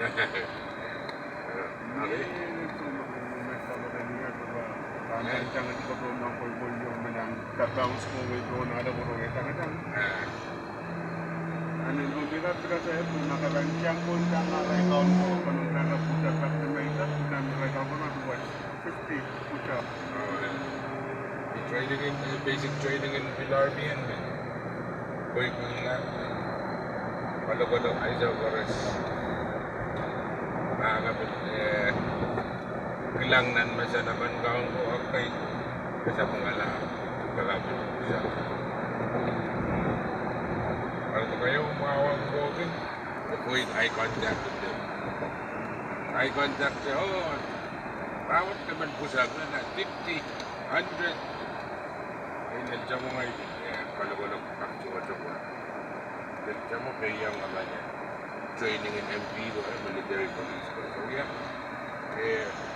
Okay. Jangan juga belum nampak yang menang datang semua itu ada orang yang kadang. Anu bila saya pun nak rancang pun jangan rekon pun nak putar kat mereka dan mereka pun nak buat 50 putar. Training in basic training in Pilarmian. Koy kunga. Kalau kau aiza waras. Makakapit kilangnan masa naman kaong ko okay sa pangala kakapit siya. Kalau kayo umawang ko din, avoid eye contact with them. Eye contact siya, bawat naman pusag na 50, 100. Ay, nandiyan mo ngayon, palabalog kaksuwa-suwa. Nandiyan mo kaya ang ama niya. Training in MP, military police. So yeah,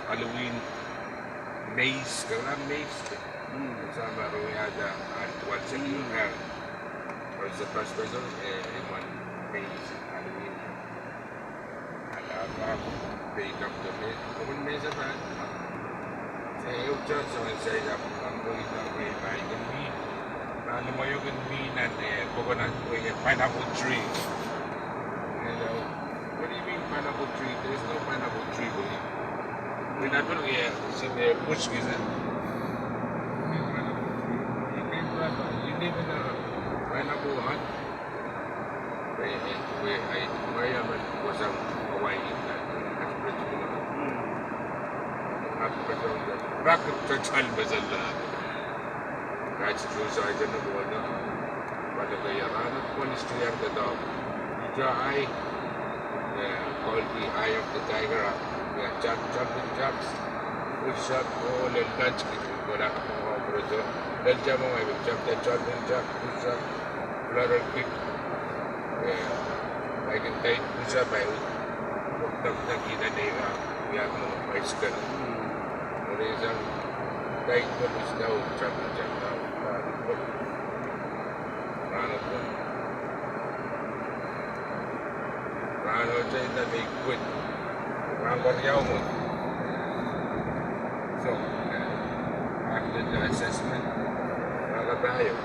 Halloween, maze, kaya maze. Sama Ruyada at once a year. Or sa first person, one maze, Halloween. Alaka, bake up the maze. Kung may sa pan, sa iyo dyan, sa isa ang buhay na may bahay ng meat. Ano mo yung meat na coconut, pineapple tree. Hello. What do you mean pineapple tree? There is no pineapple tree, boy. We're not going to see the bush, is it? You live in a pineapple hut. Where I was on Hawaii. That's pretty good. Rocket Churchill Bazala. That's true, so I don't know what. But the Yarana police to have the dog. Eye, called the eye of the tiger. We have jumping jumps, push up, all and touch it. Go back over the jump, I will jump the jumping jump, push up, flutter kick. I can take push up, I will hook up the Kinadega. We have no bicycle. There is a tight one is now jumping jump now. Ano dyan na they quit. Ang baryaw mo. So, after the assessment, mga kabayo,